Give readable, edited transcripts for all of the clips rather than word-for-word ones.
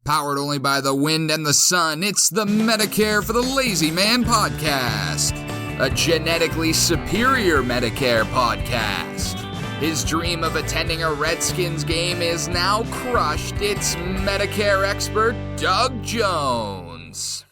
Powered only by the wind and the sun, it's the Medicare for the Lazy Man podcast. A genetically superior Medicare podcast. His dream of attending a Redskins game is now crushed. It's Medicare expert Doug Jones.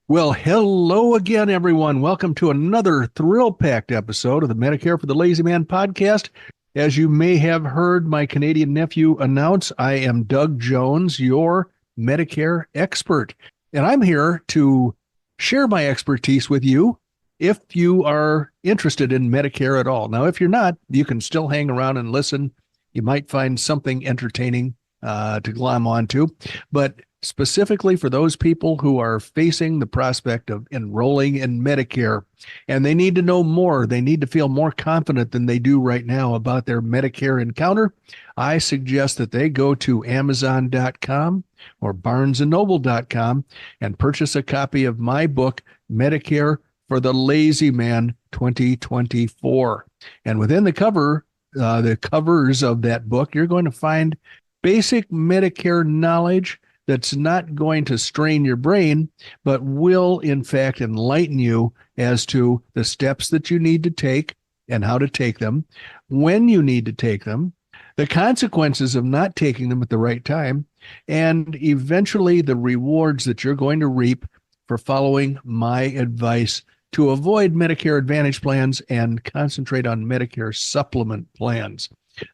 Well, hello again, everyone. Welcome to another thrill-packed episode of the Medicare for the Lazy Man podcast. As you may have heard my Canadian nephew announce, I am Doug Jones, your Medicare expert. And I'm here to share my expertise with you if you are interested in Medicare at all. Now, if you're not, you can still hang around and listen. You might find something entertaining to glom onto. But specifically for those people who are facing the prospect of enrolling in Medicare, and they need to know more, they need to feel more confident than they do right now about their Medicare encounter, I suggest that they go to Amazon.com or BarnesandNoble.com and purchase a copy of my book, Medicare for the Lazy Man 2024. And within the covers of that book, you're going to find basic Medicare knowledge that's not going to strain your brain, but will, in fact, enlighten you as to the steps that you need to take and how to take them, when you need to take them, the consequences of not taking them at the right time, and eventually the rewards that you're going to reap for following my advice to avoid Medicare Advantage plans and concentrate on Medicare supplement plans.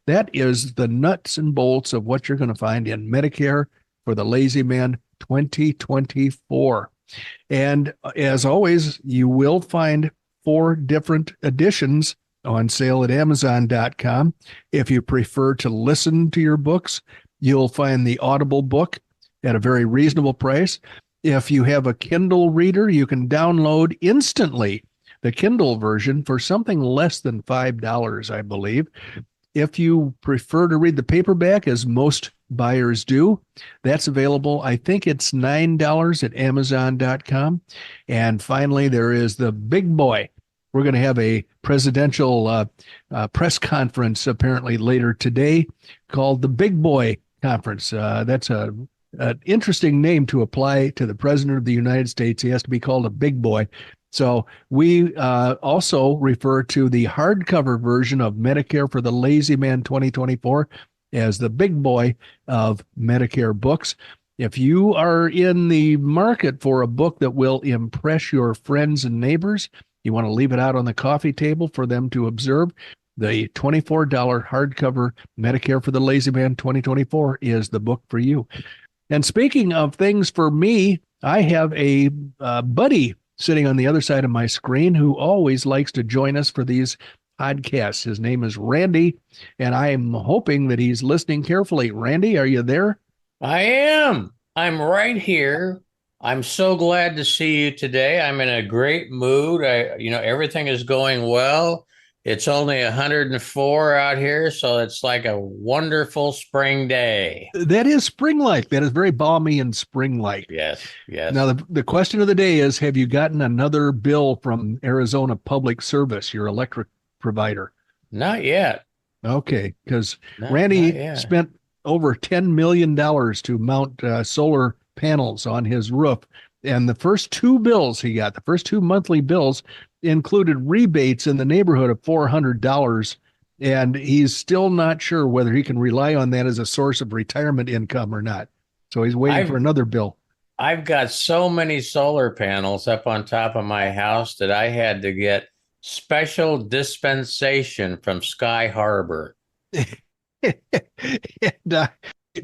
That is the nuts and bolts of what you're going to find in Medicare for the Lazy Man 2024. And as always, you will find 4 different editions on sale at Amazon.com. If you prefer to listen to your books, you'll find the Audible book at a very reasonable price. If you have a Kindle reader, you can download instantly the Kindle version for something less than $5, I believe. If you prefer to read the paperback, as most buyers do, that's available. I think it's $9 at Amazon.com. And finally, there is the big boy. We're going to have a presidential press conference apparently later today called the Big Boy Conference. That's an interesting name to apply to the President of the United States. He has to be called a big boy. So we also refer to the hardcover version of Medicare for the Lazy Man 2024 as the big boy of Medicare books. If you are in the market for a book that will impress your friends and neighbors, you want to leave it out on the coffee table for them to observe, the $24 hardcover Medicare for the Lazy Man 2024 is the book for you. And speaking of things for me, I have a buddy sitting on the other side of my screen who always likes to join us for these podcasts. His name is Randy, and I am hoping that he's listening carefully. Randy, are you there? I am. I'm right here. I'm so glad to see you today. I'm in a great mood. Everything is going well. It's only 104 out here, so it's like a wonderful spring day. That is spring-like. That is very balmy and spring-like. Yes. Now, the question of the day is, have you gotten another bill from Arizona Public Service, your electric provider? Not yet. Okay, because Randy spent over $10 million to mount solar panels on his roof. And the first 2 bills he got, the first 2 monthly bills, included rebates in the neighborhood of $400. And he's still not sure whether he can rely on that as a source of retirement income or not. So he's waiting for another bill. I've got so many solar panels up on top of my house that I had to get special dispensation from Sky Harbor. And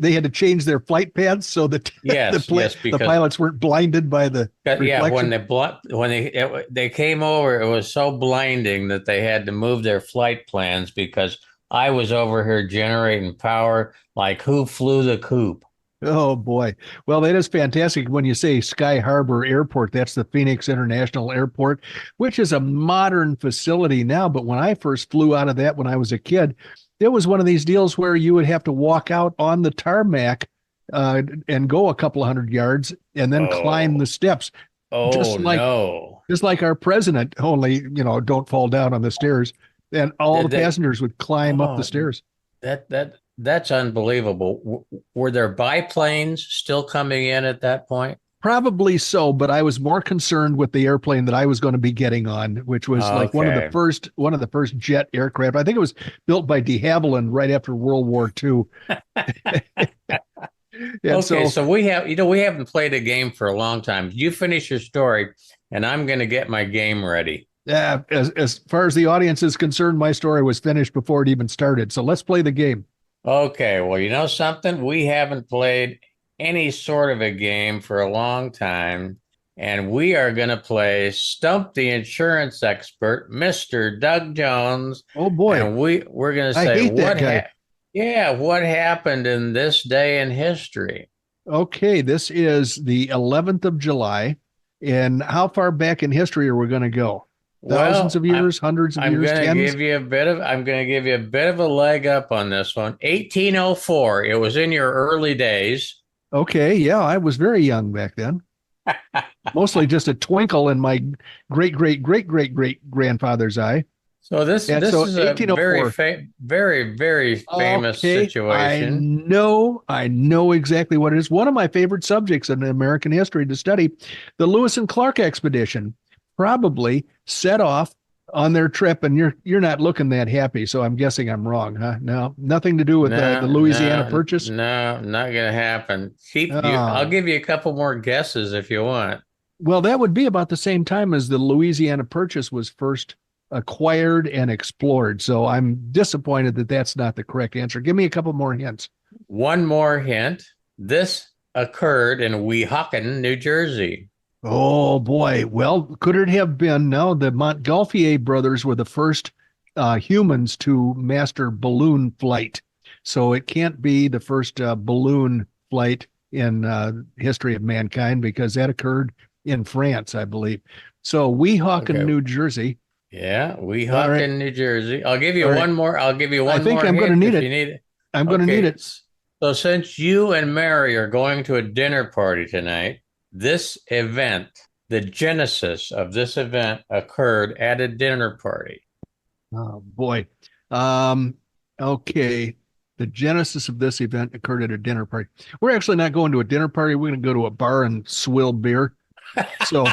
they had to change their flight paths so that the pilots weren't blinded by the reflection. When they came over, it was so blinding that they had to move their flight plans because I was over here generating power like who flew the coop. Oh, boy. Well, that is fantastic. When you say Sky Harbor Airport, that's the Phoenix International Airport, which is a modern facility now. But when I first flew out of that when I was a kid, it was one of these deals where you would have to walk out on the tarmac and go a couple of hundred yards and then climb the steps. Oh, no. Just like our president, only, don't fall down on the stairs. And all the Did they- passengers would climb up the Oh, stairs. That's unbelievable. Were there biplanes still coming in at that point? Probably so, but I was more concerned with the airplane that I was going to be getting on, which was like one of the first jet aircraft. I think it was built by de Havilland right after World War II. So we haven't played a game for a long time. You finish your story, and I'm going to get my game ready. As far as the audience is concerned, my story was finished before it even started. So let's play the game. Okay, well, you know something? We haven't played any sort of a game for a long time, and we are going to play Stump the Insurance Expert, Mr. Doug Jones. Oh, boy. And we're going to say, I hate that guy. What happened in this day in history? Okay, this is the 11th of July. And how far back in history are we going to go? Thousands of years, hundreds of years, tens? I'm going to give you a bit of a leg up on this one. 1804. It was in your early days. Okay, yeah, I was very young back then. Mostly just a twinkle in my great grandfather's eye. So this is a very famous situation. I know exactly what it is. One of my favorite subjects in American history to study, the Lewis and Clark expedition, probably set off on their trip, and you're not looking that happy, so I'm guessing I'm wrong, huh? No, nothing to do with the Louisiana Purchase? No, not going to happen. I'll give you a couple more guesses if you want. Well, that would be about the same time as the Louisiana Purchase was first acquired and explored, so I'm disappointed that that's not the correct answer. Give me a couple more hints. One more hint. This occurred in Weehawken, New Jersey. Oh, boy. Well, could it have been? No, the Montgolfier brothers were the first humans to master balloon flight. So it can't be the first balloon flight in history of mankind, because that occurred in France, I believe. So Weehawken, New Jersey. Yeah, Weehawken, New Jersey. I'll give you one more. I think I'm going to need it. I'm going to need it. So since you and Mary are going to a dinner party tonight, this event, the genesis of this event, occurred at a dinner party. Oh, boy. Okay. The genesis of this event occurred at a dinner party. We're actually not going to a dinner party. We're going to go to a bar and swill beer. So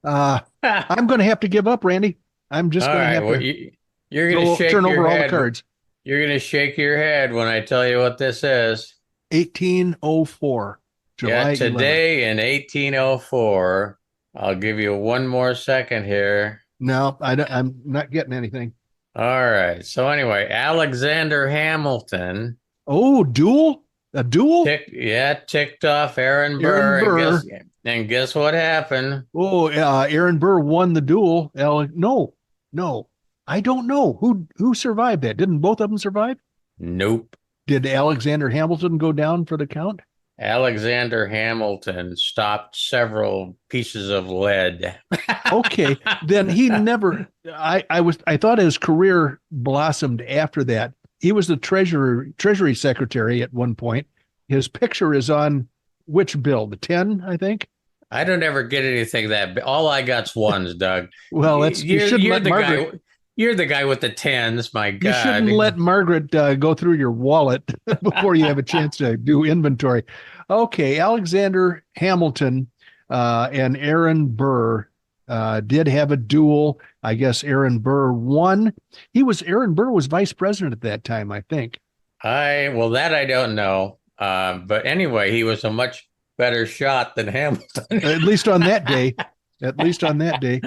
I'm going to have to give up, Randy. I'm just going to have to you're going to turn over all the cards. You're going to shake your head when I tell you what this is. 1804. July today 11th. In 1804. I'll give you one more second here. No, I'm not getting anything. All right. So anyway, Alexander Hamilton. Oh, duel? A duel? Ticked off Aaron Burr. And guess what happened? Oh, Aaron Burr won the duel. No, I don't know. Who survived that? Didn't both of them survive? Nope. Did Alexander Hamilton go down for the count? Alexander Hamilton stopped several pieces of lead. Okay, then he never. I thought his career blossomed after that. He was the Treasury Secretary at one point. His picture is on which bill? The 10, I think. I don't ever get anything that. All I got's ones, Doug. Well, you're the guy with the 10s. My God, you shouldn't let Margaret go through your wallet before you have a chance to do inventory. Okay, Alexander Hamilton and Aaron Burr did have a duel. I guess Aaron Burr won. Aaron Burr was vice president at that time, I think. That I don't know. But anyway, he was a much better shot than Hamilton. At least on that day.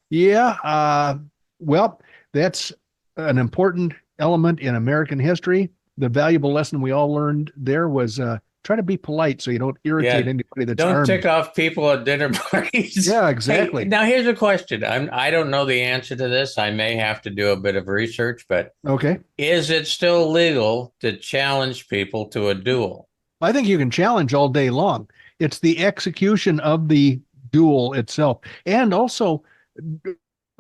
Yeah. Well, that's an important element in American history. The valuable lesson we all learned there was try to be polite so you don't irritate anybody that's armed. Don't tick off people at dinner parties. Yeah, exactly. Hey, now, here's a question. I don't know the answer to this. I may have to do a bit of research, but okay. Is it still legal to challenge people to a duel? I think you can challenge all day long. It's the execution of the duel itself. And also,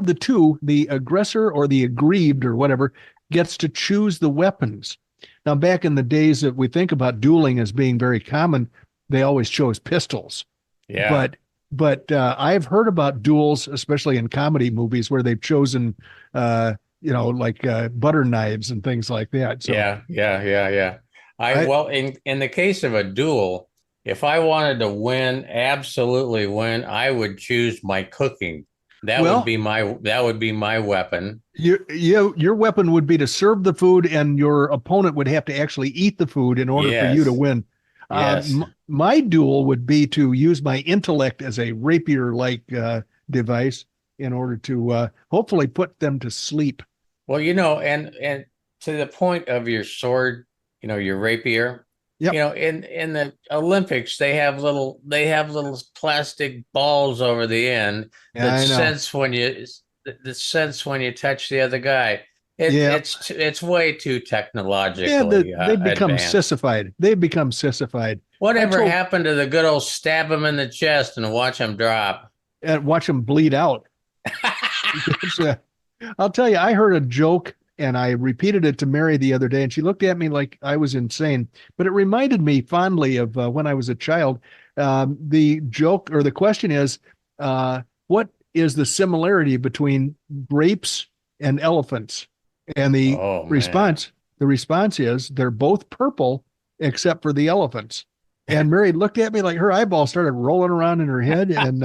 the aggressor or the aggrieved or whatever, gets to choose the weapons. Now, back in the days that we think about dueling as being very common, they always chose pistols. Yeah. But I've heard about duels, especially in comedy movies, where they've chosen, like butter knives and things like that. So Yeah. I, Well, in the case of a duel, if I wanted to win, absolutely win, I would choose my cooking. well, That would be my weapon. your weapon would be to serve the food, and your opponent would have to actually eat the food in order for you to Yes. win. Yes. My duel would be to use my intellect as a rapier-like device in order to hopefully put them to sleep. Well, and to the point of your sword, your rapier, Yep. in the Olympics, they have little plastic balls over the end Yeah, that I know. sense when you touch the other guy. Yeah. It's way too Yeah, technologically they become advanced. sissified. They become sissified. I Whatever told happened to the good old stab him in the chest and watch him drop? watch them bleed out. I'll tell you, I heard a joke and I repeated it to Mary the other day, and she looked at me like I was insane. But it reminded me fondly of when I was a child. The joke or the question is, what is the similarity between grapes and elephants? And Oh man. response is they're both purple except for the elephants. And Mary looked at me like her eyeballs started rolling around in her head, and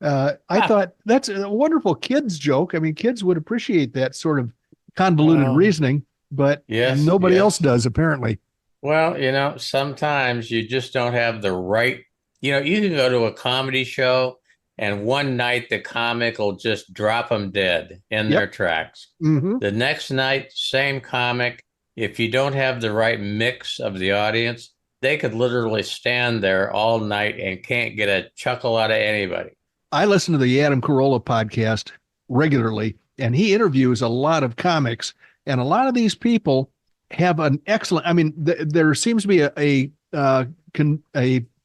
I thought that's a wonderful kids joke. I mean, kids would appreciate that sort of convoluted Well, reasoning, but yes, nobody else yes. does apparently. Well, sometimes you just don't have the right. You can go to a comedy show and one night the comic will just drop them dead in their Yep. tracks. Hmm. The next night, same comic. If you don't have the right mix of the audience, they could literally stand there all night and can't get a chuckle out of anybody. I listen to the Adam Carolla podcast regularly, and he interviews a lot of comics, and a lot of these people have an excellent. I mean, there seems to be a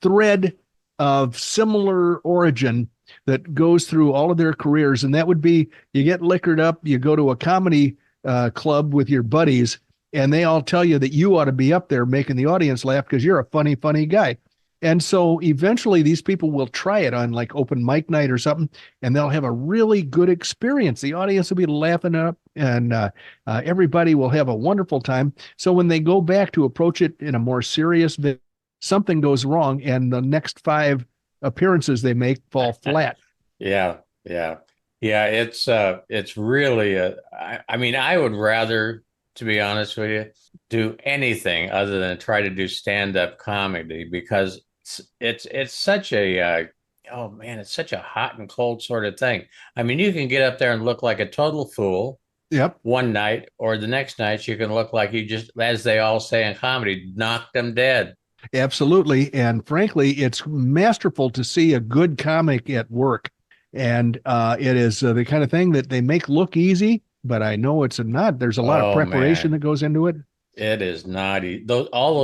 thread of similar origin that goes through all of their careers, and that would be you get liquored up, you go to a comedy club with your buddies, and they all tell you that you ought to be up there making the audience laugh because you're a funny guy. And so eventually these people will try it on like open mic night or something, and they'll have a really good experience. The audience will be laughing up, and everybody will have a wonderful time. So when they go back to approach it in a more serious, something goes wrong, and the next 5 appearances they make fall flat. Yeah, yeah, yeah. It's really I mean, I would rather, to be honest with you, do anything other than try to do stand-up comedy because it's such a oh man, it's such a hot and cold sort of thing. I mean, you can get up there and look like a total fool Yep, one night, or the next night you can look like you just, as they all say in comedy, knocked them dead. absolutely. And frankly, it's masterful to see a good comic at work. And it is the kind of thing that they make look easy, but I know it's not. There's a lot of Oh preparation man, that goes into it. it is naughty. All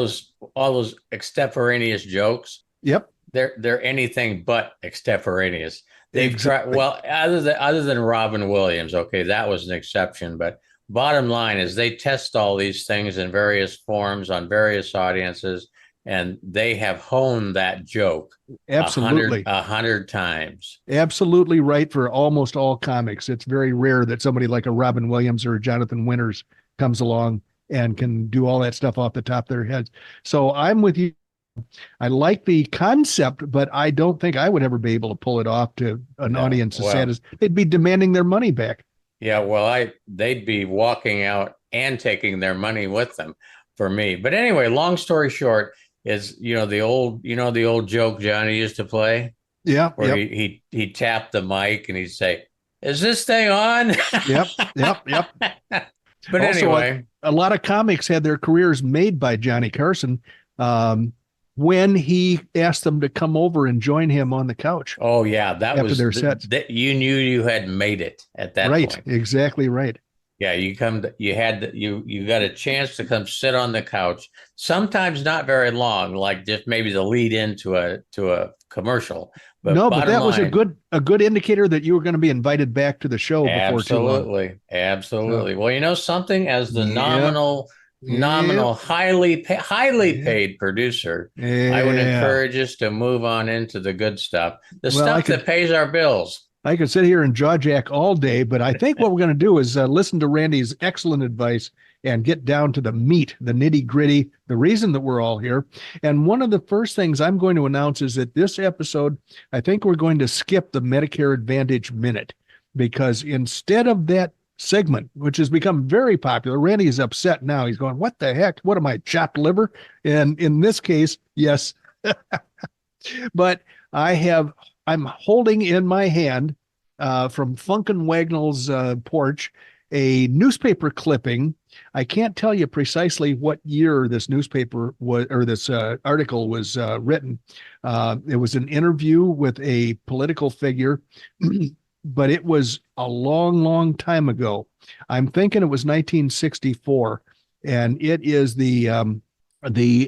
those extemporaneous jokes, Yep, they're anything but extemporaneous. They've tried, exactly. well, other than Robin Williams, okay, that was an exception, but bottom line is they test all these things in various forms on various audiences, and they have honed that joke Absolutely. a hundred times. Absolutely right for almost all comics. It's very rare that somebody like a Robin Williams or a Jonathan Winters comes along and can do all that stuff off the top of their heads. So I'm with you. I like the concept, but I don't think I would ever be able to pull it off to an No, audience as sad well, as they'd be demanding their money back. yeah, well, they'd be walking out and taking their money with them for me. But anyway, long story short is, the old joke Johnny used to play Yeah, where yep, he tapped the mic and he'd say, "Is this thing on?" yep. But Also, anyway, a lot of comics had their careers made by Johnny Carson when he asked them to come over and join him on the couch oh yeah, after their sets. that you knew you had made it at that Right, point. exactly right. Yeah, you got a chance to come sit on the couch. Sometimes not very long, like just maybe the lead into a commercial. But No, but bottom that was line, a good indicator that you were going to be invited back to the show before too long. absolutely, So, absolutely. Well, something as the yeah, nominal nominal, highly Yeah. paid producer, Yeah. I would encourage us to move on into the good stuff, the Well, stuff that pays our bills. I could sit here and jaw jack all day, but I think what we're going to do is listen to Randy's excellent advice and get down to the meat, the nitty gritty, the reason that we're all here. And one of the first things I'm going to announce is that this episode, I think we're going to skip the Medicare Advantage Minute, because instead of that segment, which has become very popular, Randy is upset now. He's going, what the heck? What am I, chopped liver? And in this case, yes. But I'm holding in my hand from Funkin' Wagnall's porch a newspaper clipping. I can't tell you precisely what year this newspaper was, or this article was written. It was an interview with a political figure, but it was a long, long time ago. I'm thinking it was 1964, and it is the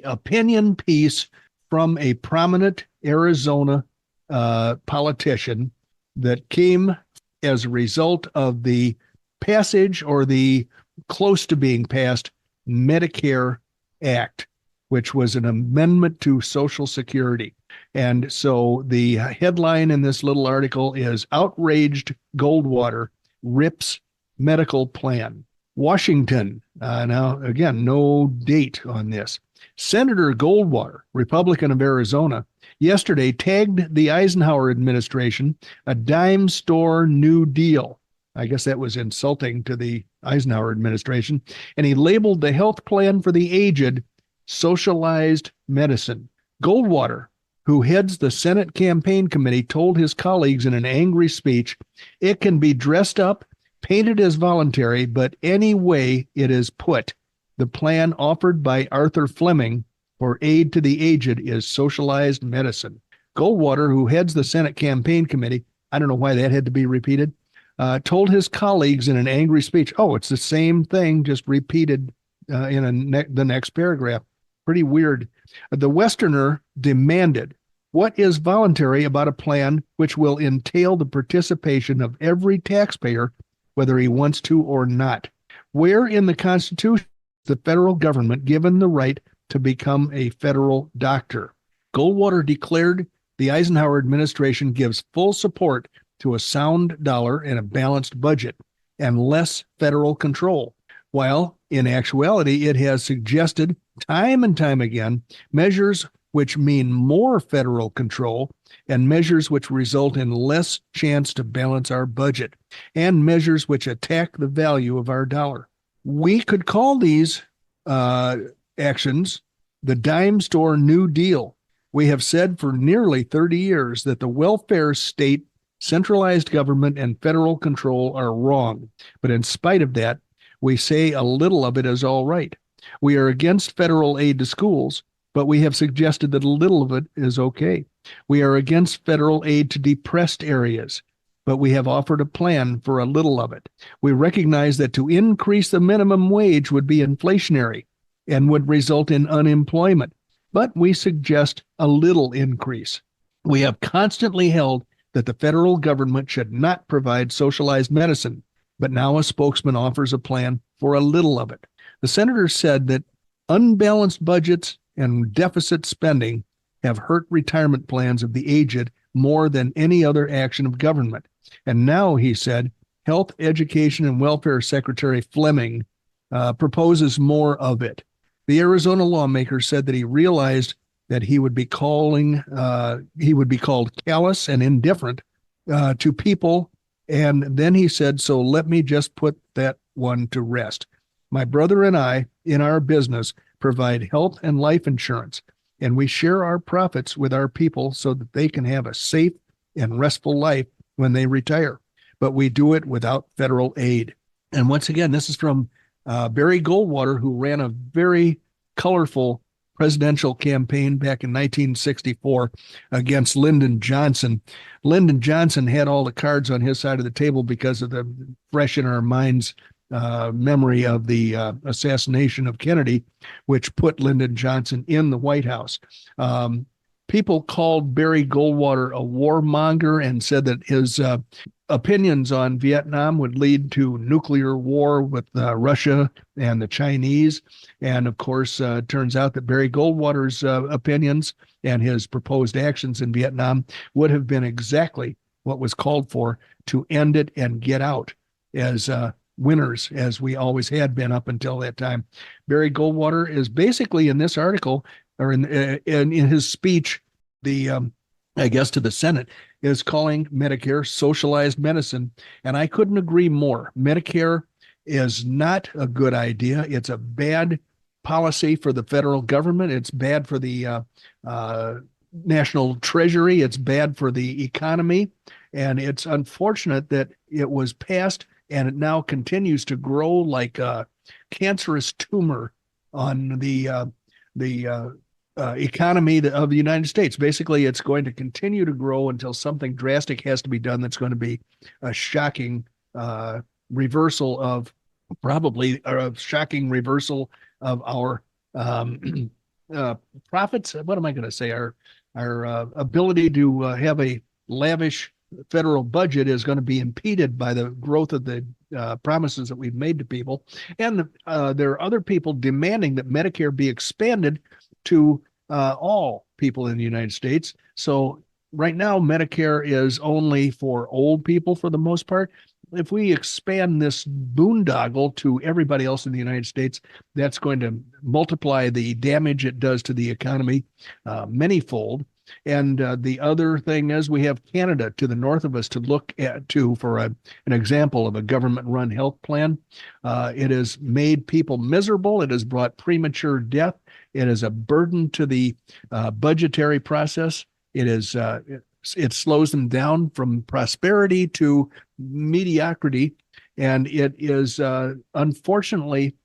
opinion piece from a prominent Arizona politician that came as a result of the passage, or the close to being passed, Medicare Act, which was an amendment to Social Security. And so the headline in this little article is "Outraged Goldwater Rips Medical Plan." Washington, now again, no date on this. Senator Goldwater, Republican of Arizona, yesterday tagged the Eisenhower administration a dime store New Deal. I guess that was insulting to the Eisenhower administration. And he labeled the health plan for the aged Socialized Medicine. Goldwater, who heads the Senate campaign committee, told his colleagues in an angry speech, "It can be dressed up, painted as voluntary, but any way it is put, the plan offered by Arthur Fleming for aid to the aged is socialized medicine." Goldwater, who heads the Senate campaign committee, I don't know why that had to be repeated, told his colleagues in an angry speech, "Oh, it's the same thing, just repeated in the next paragraph." Pretty weird. The Westerner demanded, "What is voluntary about a plan which will entail the participation of every taxpayer, whether he wants to or not? Where in the Constitution is the federal government given the right to become a federal doctor?" Goldwater declared the Eisenhower administration gives full support to a sound dollar and a balanced budget and less federal control, while in actuality it has suggested time and time again measures which mean more federal control, and measures which result in less chance to balance our budget, and measures which attack the value of our dollar. We could call these actions the dime store New Deal. We have said for nearly 30 years that the welfare state, centralized government, and federal control are wrong. But in spite of that, we say a little of it is all right. We are against federal aid to schools, but we have suggested that a little of it is okay. We are against federal aid to depressed areas, but we have offered a plan for a little of it. We recognize that to increase the minimum wage would be inflationary and would result in unemployment, but we suggest a little increase. We have constantly held that the federal government should not provide socialized medicine, but now a spokesman offers a plan for a little of it. The senator said that unbalanced budgets and deficit spending have hurt retirement plans of the aged more than any other action of government. And now, he said, Health, Education, and Welfare Secretary Fleming proposes more of it. The Arizona lawmaker said that he realized that he would be called callous and indifferent to people. And then he said, "So let me just put that one to rest. My brother and I, in our business, provide health and life insurance, and we share our profits with our people so that they can have a safe and restful life when they retire. But we do it without federal aid." And once again, this is from Barry Goldwater, who ran a very colorful presidential campaign back in 1964 against Lyndon Johnson. Lyndon Johnson had all the cards on his side of the table because of the fresh in our minds memory of the assassination of Kennedy, which put Lyndon Johnson in the White House. People called Barry Goldwater a warmonger and said that his opinions on Vietnam would lead to nuclear war with Russia and the Chinese. And of course, it turns out that Barry Goldwater's opinions and his proposed actions in Vietnam would have been exactly what was called for to end it and get out as winners, as we always had been up until that time. Barry Goldwater is basically in this article, or in his speech, I guess to the Senate, is calling Medicare socialized medicine. And I couldn't agree more. Medicare is not a good idea. It's a bad policy for the federal government. It's bad for the national treasury. It's bad for the economy. And it's unfortunate that it was passed and it now continues to grow like a cancerous tumor on the economy of the United States. Basically, it's going to continue to grow until something drastic has to be done. That's going to be a shocking reversal of our profits. What am I going to say? Our ability to have a lavish federal budget is going to be impeded by the growth of the promises that we've made to people. And there are other people demanding that Medicare be expanded to all people in the United States. So right now, Medicare is only for old people for the most part. If we expand this boondoggle to everybody else in the United States, that's going to multiply the damage it does to the economy manyfold. And the other thing is we have Canada to the north of us to look at for an example of a government-run health plan. It has made people miserable. It has brought premature death. It is a burden to the budgetary process. It slows them down from prosperity to mediocrity. And it is unfortunately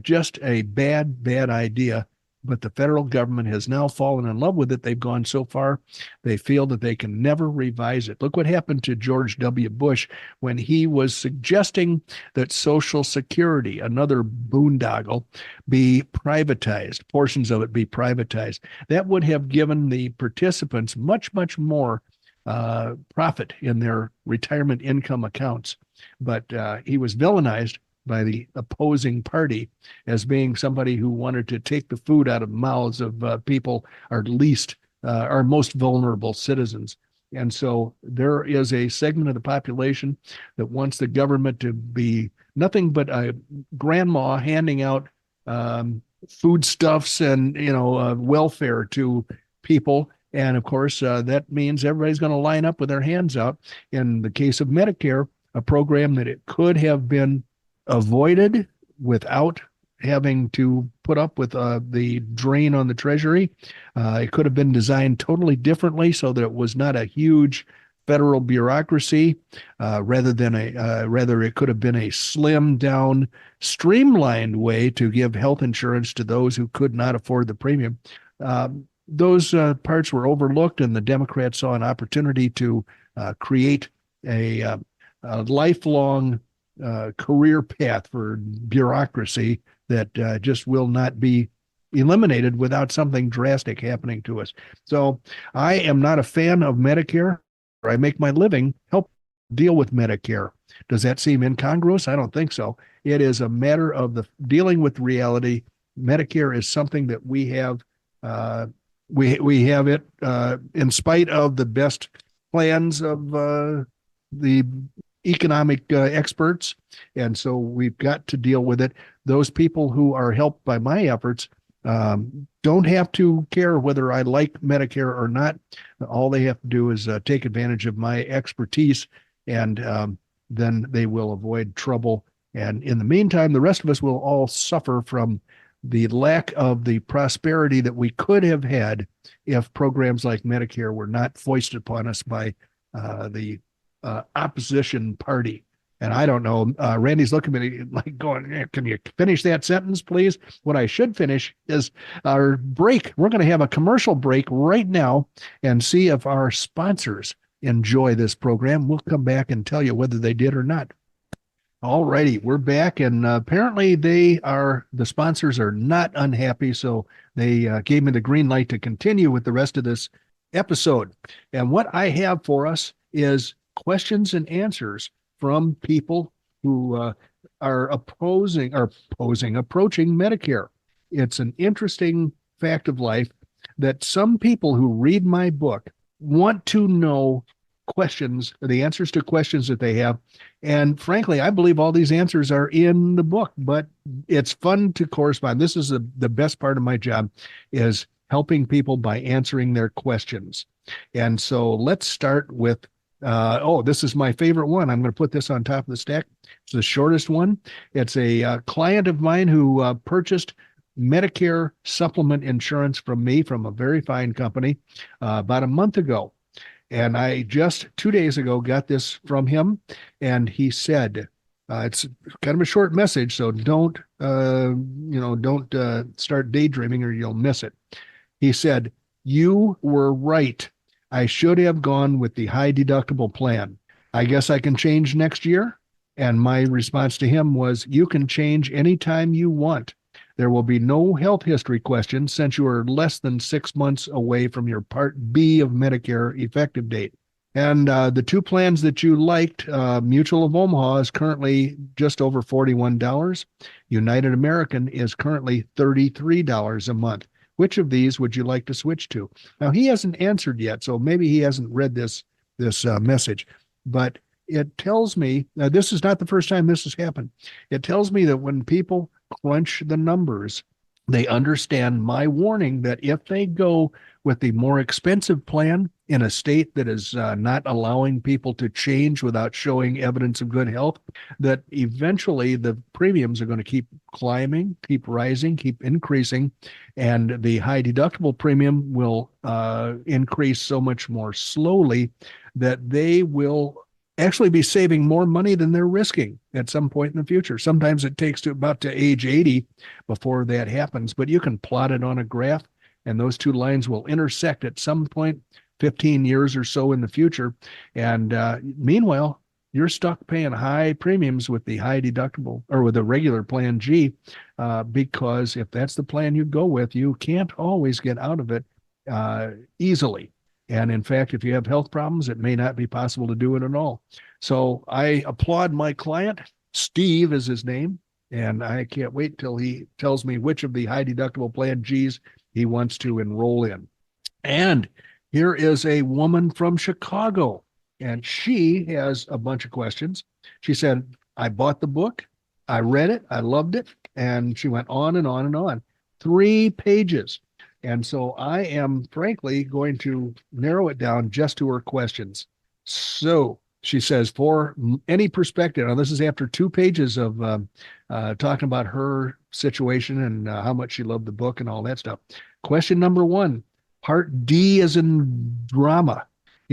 just a bad idea. But the federal government has now fallen in love with it. They've gone so far, they feel that they can never revise it. Look what happened to George W. Bush when he was suggesting that Social Security, another boondoggle, be privatized, portions of it be privatized. That would have given the participants much, much more profit in their retirement income accounts. But he was villainized by the opposing party as being somebody who wanted to take the food out of the mouths of people, our most vulnerable citizens. And so there is a segment of the population that wants the government to be nothing but a grandma handing out foodstuffs and welfare to people. And of course, that means everybody's going to line up with their hands out. In the case of Medicare, a program that it could have been avoided without having to put up with the drain on the treasury. It could have been designed totally differently so that it was not a huge federal bureaucracy. Rather it could have been a slimmed down, streamlined way to give health insurance to those who could not afford the premium. Those parts were overlooked, and the Democrats saw an opportunity to create a lifelong career path for bureaucracy that just will not be eliminated without something drastic happening to us. So I am not a fan of Medicare. I make my living help deal with Medicare. Does that seem incongruous? I don't think so. It is a matter of dealing with reality. Medicare is something that we have. We have it in spite of the best plans of the economic experts, and so we've got to deal with it. Those people who are helped by my efforts don't have to care whether I like Medicare or not. All they have to do is take advantage of my expertise, and then they will avoid trouble. And in the meantime, the rest of us will all suffer from the lack of the prosperity that we could have had if programs like Medicare were not foisted upon us by the opposition party. And I don't know, Randy's looking at me like going, can you finish that sentence, please? What I should finish is our break. We're going to have a commercial break right now and see if our sponsors enjoy this program. We'll come back and tell you whether they did or not. All righty, we're back, and apparently the sponsors are not unhappy, so they gave me the green light to continue with the rest of this episode. And what I have for us is questions and answers from people who are approaching Medicare. It's an interesting fact of life that some people who read my book want to know questions, the answers to questions that they have. And frankly, I believe all these answers are in the book, but it's fun to correspond. This is the best part of my job, is helping people by answering their questions. And so let's start with, this is my favorite one. I'm going to put this on top of the stack. It's the shortest one. It's a client of mine who purchased Medicare supplement insurance from me, from a very fine company, about a month ago. And I just 2 days ago got this from him, and he said, it's kind of a short message, so don't start daydreaming or you'll miss it. He said, "You were right. I should have gone with the high deductible plan. I guess I can change next year." And my response to him was, "You can change anytime you want. There will be no health history questions since you are less than 6 months away from your Part B of Medicare effective date." And the two plans that you liked, Mutual of Omaha is currently just over $41. United American is currently $33 a month. Which of these would you like to switch to? Now, he hasn't answered yet, so maybe he hasn't read this message, but it tells me, this is not the first time this has happened. It tells me that when people crunch the numbers, they understand my warning that if they go with the more expensive plan in a state that is not allowing people to change without showing evidence of good health, that eventually the premiums are going to keep climbing, keep rising, keep increasing, and the high deductible premium will increase so much more slowly that they will actually be saving more money than they're risking at some point in the future. Sometimes it takes to about to age 80 before that happens, but you can plot it on a graph and those two lines will intersect at some point 15 years or so in the future. And meanwhile, you're stuck paying high premiums with the high deductible or with the regular plan G, because if that's the plan you go with, you can't always get out of it easily. And in fact, if you have health problems, it may not be possible to do it at all. So I applaud my client. Steve is his name. And I can't wait till he tells me which of the high deductible plan Gs he wants to enroll in. And here is a woman from Chicago, and she has a bunch of questions. She said, "I bought the book, I read it, I loved it." And she went on and on and on. 3 pages. And so I am frankly going to narrow it down just to her questions. So she says, for any perspective, now this is after 2 pages of talking about her situation and how much she loved the book and all that stuff. Question number 1, Part D as in drama.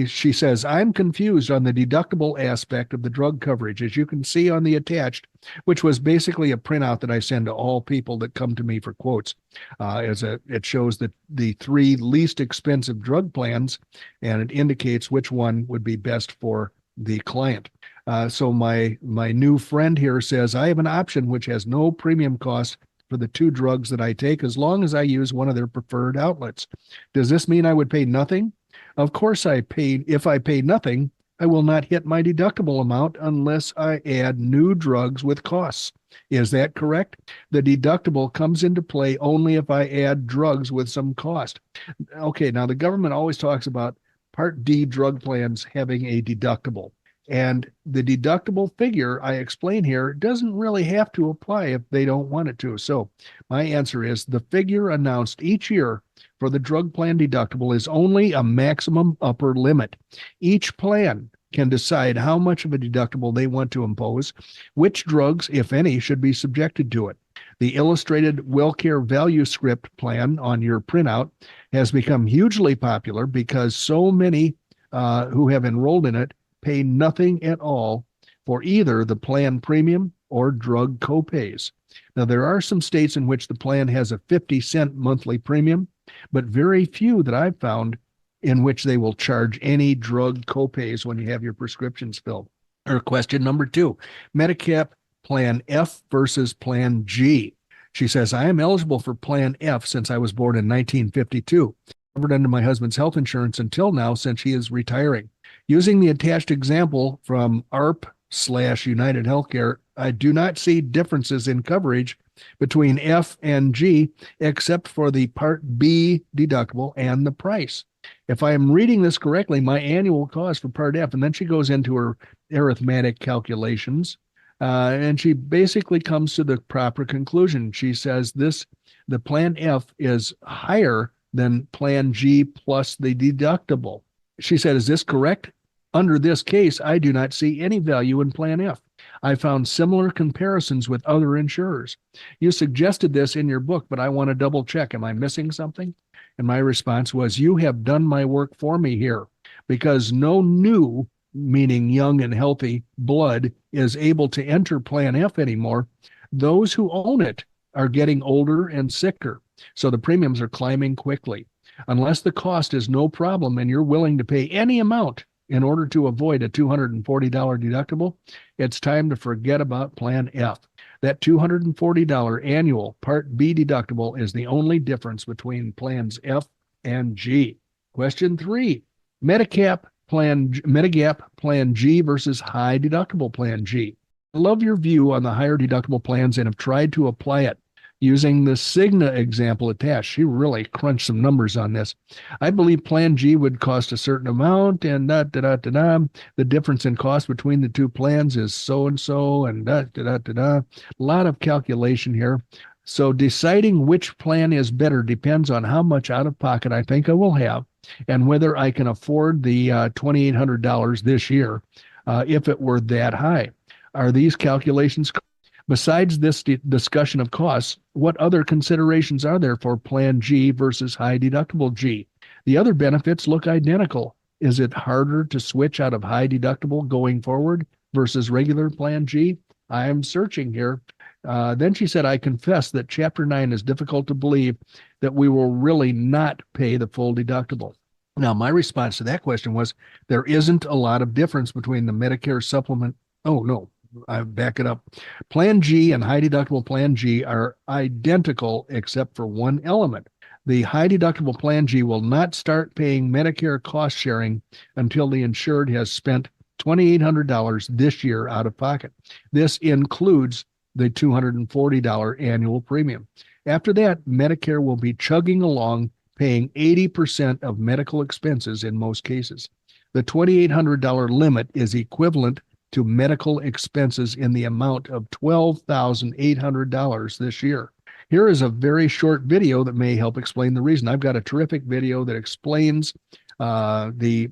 She says, "I'm confused on the deductible aspect of the drug coverage. As you can see on the attached," which was basically a printout that I send to all people that come to me for quotes. It shows the 3 least expensive drug plans, and it indicates which one would be best for the client. So my new friend here says, "I have an option which has no premium cost for the 2 drugs that I take as long as I use one of their preferred outlets. Does this mean I would pay nothing?" Of course if I pay nothing, I will not hit my deductible amount unless I add new drugs with costs. Is that correct? The deductible comes into play only if I add drugs with some cost. Okay, now the government always talks about Part D drug plans having a deductible. And the deductible figure I explain here doesn't really have to apply if they don't want it to. So my answer is the figure announced each year for the drug plan deductible is only a maximum upper limit. Each plan can decide how much of a deductible they want to impose, which drugs, if any, should be subjected to it. The illustrated WellCare value script plan on your printout has become hugely popular because so many who have enrolled in it pay nothing at all for either the plan premium or drug copays. Now, there are some states in which the plan has a 50-cent monthly premium, but very few that I've found in which they will charge any drug copays when you have your prescriptions filled. Or question number 2, Medicare Plan F versus Plan G. She says, "I am eligible for Plan F since I was born in 1952. Covered under my husband's health insurance until now since he is retiring. Using the attached example from ARP/United Healthcare, I do not see differences in coverage between F and G except for the Part B deductible and the price. If I am reading this correctly, my annual cost for Part F, and then she goes into her arithmetic calculations, and she basically comes to the proper conclusion. She says the Plan F is higher than Plan G plus the deductible. She said, is this correct? Under this case, I do not see any value in Plan F. I found similar comparisons with other insurers. You suggested this in your book, but I want to double check. Am I missing something? And my response was, you have done my work for me here, because no new, meaning young and healthy, blood is able to enter Plan F anymore. Those who own it are getting older and sicker, so the premiums are climbing quickly. Unless the cost is no problem and you're willing to pay any amount in order to avoid a $240 deductible, it's time to forget about Plan F. That $240 annual Part B deductible is the only difference between Plans F and G. Question 3, Medigap Plan G versus high deductible Plan G. I love your view on the higher deductible plans and have tried to apply it using the Cigna example attached. She really crunched some numbers on this. I believe Plan G would cost a certain amount, and the difference in cost between the two plans is so-and-so, and A lot of calculation here. So deciding which plan is better depends on how much out-of-pocket I think I will have and whether I can afford the $2,800 this year if it were that high. Are these calculations? Besides this discussion of costs, what other considerations are there for Plan G versus high deductible G? The other benefits look identical. Is it harder to switch out of high deductible going forward versus regular Plan G? I am searching here. Then she said, I confess that Chapter 9 is difficult to believe that we will really not pay the full deductible. Now, my response to that question was, there isn't a lot of difference between the Medicare supplement. Oh, no. I back it up. Plan G and high deductible Plan G are identical except for one element. The high deductible Plan G will not start paying Medicare cost sharing until the insured has spent $2,800 this year out of pocket. This includes the $240 annual premium. After that, Medicare will be chugging along, paying 80% of medical expenses in most cases. The $2,800 limit is equivalent to medical expenses in the amount of $12,800 this year. Here is a very short video that may help explain the reason. I've got a terrific video that explains the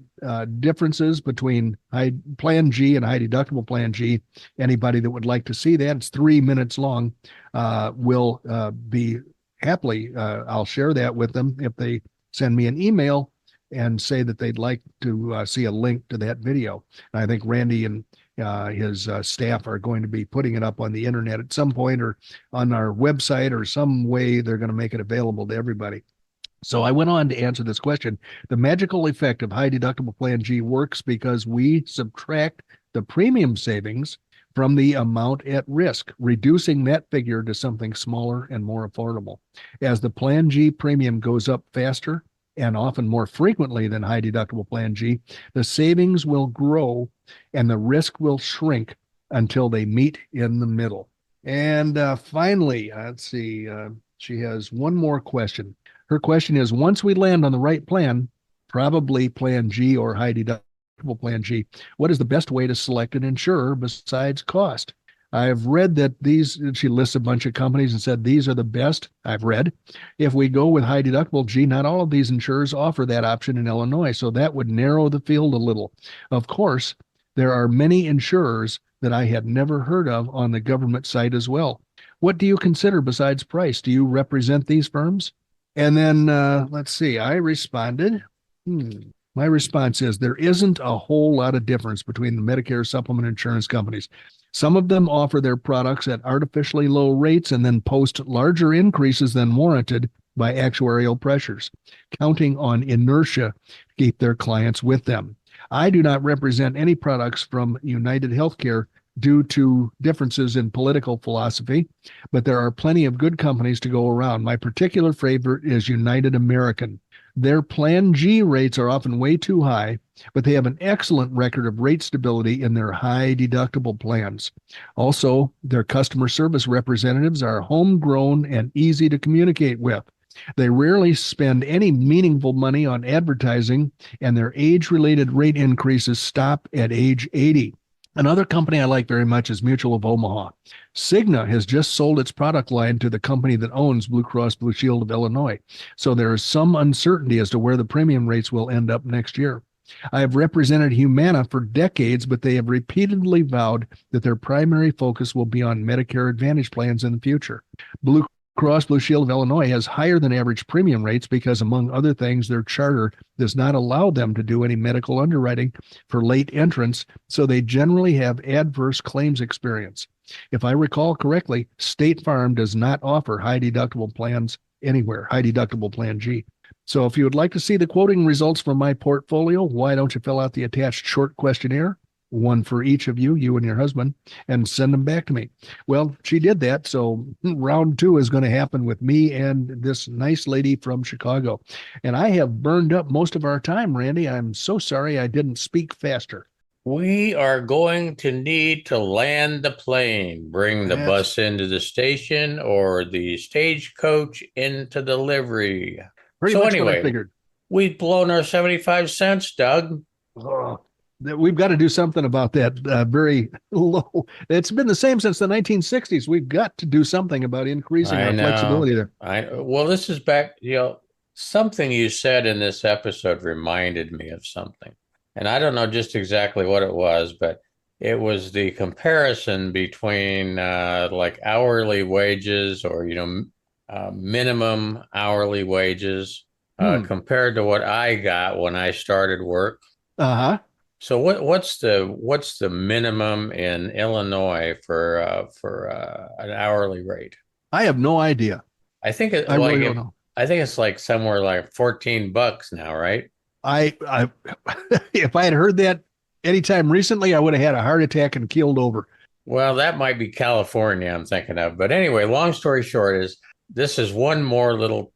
differences between Plan G and high deductible Plan G. Anybody that would like to see that, it's 3 minutes long, will be happily, I'll share that with them if they send me an email and say that they'd like to see a link to that video. And I think Randy and his staff are going to be putting it up on the internet at some point or on our website or some way they're going to make it available to everybody. So I went on to answer this question. The magical effect of high deductible Plan G works because we subtract the premium savings from the amount at risk, reducing that figure to something smaller and more affordable. As the Plan G premium goes up faster and often more frequently than high deductible Plan G, the savings will grow and the risk will shrink until they meet in the middle. And finally, let's see, she has one more question. Her question is, once we land on the right plan, probably Plan G or high deductible Plan G, what is the best way to select an insurer besides cost? I've read that she lists a bunch of companies and said these are the best. I've read. If we go with high deductible G, not all of these insurers offer that option in Illinois, so that would narrow the field a little. Of course, there are many insurers that I had never heard of on the government site as well. What do you consider besides price? Do you represent these firms? And then, let's see, I responded. My response is there isn't a whole lot of difference between the Medicare supplement insurance companies. Some of them offer their products at artificially low rates and then post larger increases than warranted by actuarial pressures, counting on inertia to keep their clients with them. I do not represent any products from United Healthcare due to differences in political philosophy, but there are plenty of good companies to go around. My particular favorite is United American. Their Plan G rates are often way too high, but they have an excellent record of rate stability in their high deductible plans. Also, their customer service representatives are homegrown and easy to communicate with. They rarely spend any meaningful money on advertising, and their age-related rate increases stop at age 80. Another company I like very much is Mutual of Omaha. Cigna has just sold its product line to the company that owns Blue Cross Blue Shield of Illinois, so there is some uncertainty as to where the premium rates will end up next year. I have represented Humana for decades, but they have repeatedly vowed that their primary focus will be on Medicare Advantage plans in the future. Blue Cross Blue Shield of Illinois has higher than average premium rates because, among other things, their charter does not allow them to do any medical underwriting for late entrants, so they generally have adverse claims experience. If I recall correctly, State Farm does not offer high deductible plans anywhere, high deductible Plan G. So if you would like to see the quoting results from my portfolio, why don't you fill out the attached short questionnaire, one for each of you, you and your husband, and send them back to me. Well, she did that, so round 2 is going to happen with me and this nice lady from Chicago. And I have burned up most of our time, Randy. I'm so sorry I didn't speak faster. We are going to need to land the plane, bring the bus into the station, or the stagecoach into the livery. Pretty much what I figured. We've blown our 75 cents, Doug. Oh, we've got to do something about that. Very low. It's been the same since the 1960s. We've got to do something about increasing our flexibility there. Well, this is back, something you said in this episode reminded me of something. And I don't know just exactly what it was, but it was the comparison between like hourly wages or, minimum hourly wages compared to what I got when I started work. Uh-huh. So what's the minimum in Illinois for an hourly rate? I have no idea. I think I really don't know. I think it's like somewhere like $14 now, right? I if I had heard that anytime recently, I would have had a heart attack and keeled over. Well, that might be California I'm thinking of. But anyway, long story short is this is one more little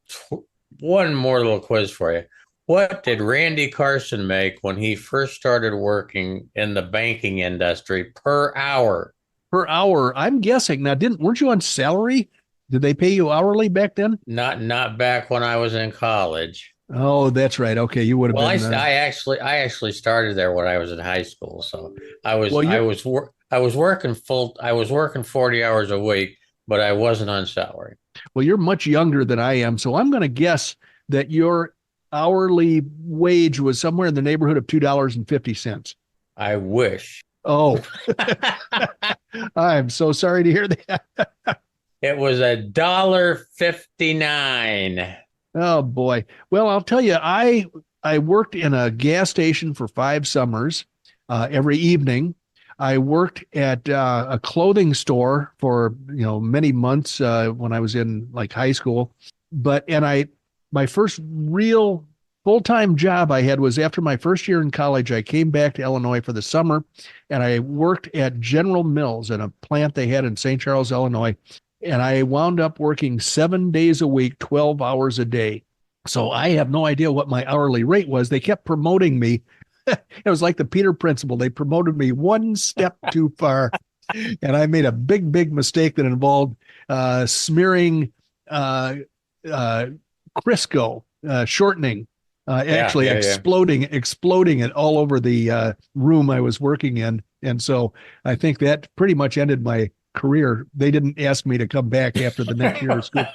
quiz for you. What did Randy Carson make when he first started working in the banking industry per hour? Per hour, I'm guessing. Now, weren't you on salary? Did they pay you hourly back then? Not back when I was in college. Oh, that's right. Okay, you would have been. Well, I actually started there when I was in high school, so I was working 40 hours a week, but I wasn't on salary. Well, you're much younger than I am, so I'm going to guess that your hourly wage was somewhere in the neighborhood of $2.50. I wish. Oh, I'm so sorry to hear that. It was $1.59. Oh boy. Well, I'll tell you, I worked in a gas station for 5 summers. Every evening, I worked at a clothing store for many months when I was in like high school. My first real full-time job I had was after my first year in college. I came back to Illinois for the summer, and I worked at General Mills in a plant they had in St. Charles, Illinois. And I wound up working 7 days a week, 12 hours a day. So I have no idea what my hourly rate was. They kept promoting me. It was like the Peter principle. They promoted me one step too far. And I made a big, big mistake that involved smearing Crisco, shortening, exploding it all over the room I was working in. And so I think that pretty much ended my career. They didn't ask me to come back after the next year of school.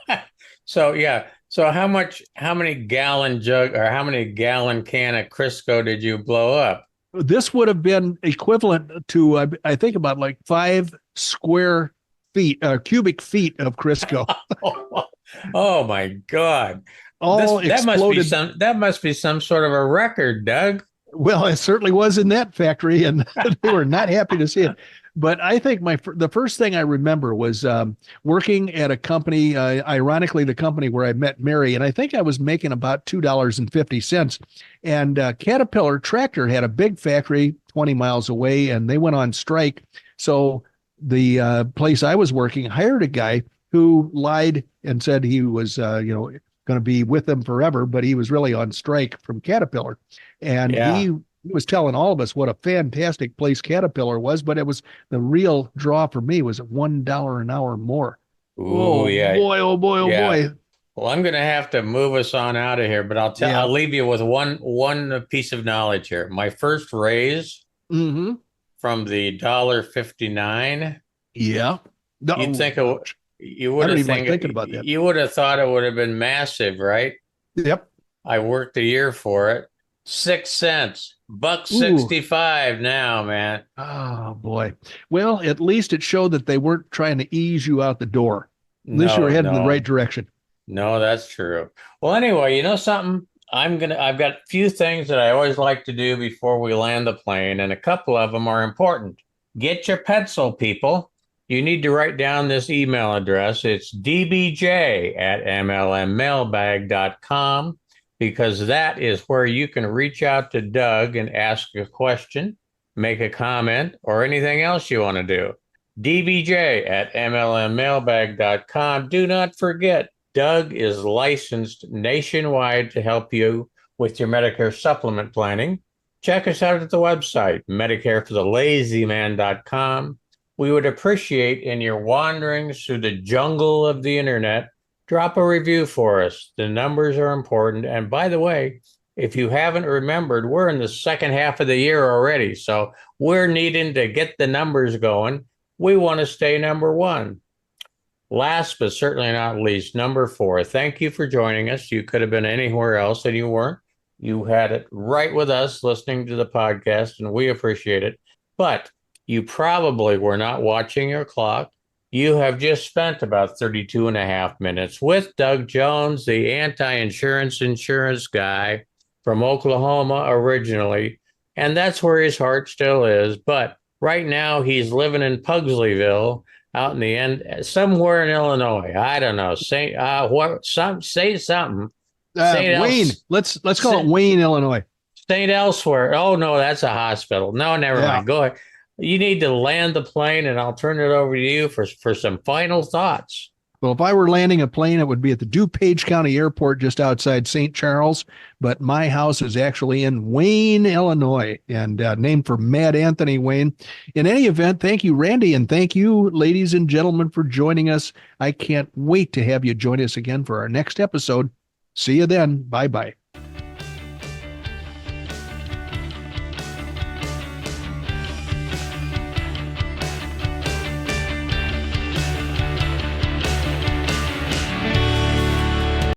So how many gallon jug or how many gallon can of Crisco did you blow up? This would have been equivalent to I think about like 5 cubic feet of Crisco. Oh my God. Exploded. That must be some sort of a record, Doug. Well, it certainly was in that factory, and they were not happy to see it. But I think the first thing I remember was working at a company, ironically, the company where I met Mary, and I think I was making about $2.50. And Caterpillar Tractor had a big factory 20 miles away, and they went on strike. So the place I was working hired a guy who lied and said he was, going to be with them forever, but he was really on strike from Caterpillar. And he was telling all of us what a fantastic place Caterpillar was, but it was the real draw for me was at $1 an hour more. Ooh, yeah. Boy, oh boy, oh Yeah. boy. Well, I'm going to have to move us on out of here, but I'll leave you with one piece of knowledge here. My first raise Mm-hmm. from the $1.59. Yeah. No, You'd think you would I don't have even like thinking about that. You would have thought it would have been massive, right? Yep. I worked a year for it. 6 cents, $1.65 now, man. Oh boy. Well, at least it showed that they weren't trying to ease you out the door. At least you were heading in the right direction. No, that's true. Well, anyway, you know something? I've got a few things that I always like to do before we land the plane, and a couple of them are important. Get your pencil, people. You need to write down this email address. It's dbj@mlmmailbag.com, because that is where you can reach out to Doug and ask a question, make a comment, or anything else you want to do. dbj@mlmmailbag.com. Do not forget, Doug is licensed nationwide to help you with your Medicare supplement planning. Check us out at the website, medicareforthelazyman.com. We would appreciate, in your wanderings through the jungle of the internet, drop a review for us. The numbers are important. And by the way, if you haven't remembered, we're in the second half of the year already. So we're needing to get the numbers going. We want to stay number one. Last but certainly not least, number 4, thank you for joining us. You could have been anywhere else and you weren't. You had it right with us listening to the podcast, and we appreciate it. But you probably were not watching your clock. You have just spent about 32 and a half minutes with Doug Jones, the insurance guy from Oklahoma originally. And that's where his heart still is. But right now he's living in Pugsleyville, out in the end, somewhere in Illinois. I don't know. Say something. Wayne. Let's call it Wayne, Illinois. St. Elsewhere. Oh no, that's a hospital. No, never mind. Go ahead. You need to land the plane, and I'll turn it over to you for some final thoughts. Well, if I were landing a plane, it would be at the DuPage County Airport just outside St. Charles. But my house is actually in Wayne, Illinois, and named for Mad Anthony Wayne. In any event, thank you, Randy, and thank you, ladies and gentlemen, for joining us. I can't wait to have you join us again for our next episode. See you then. Bye-bye.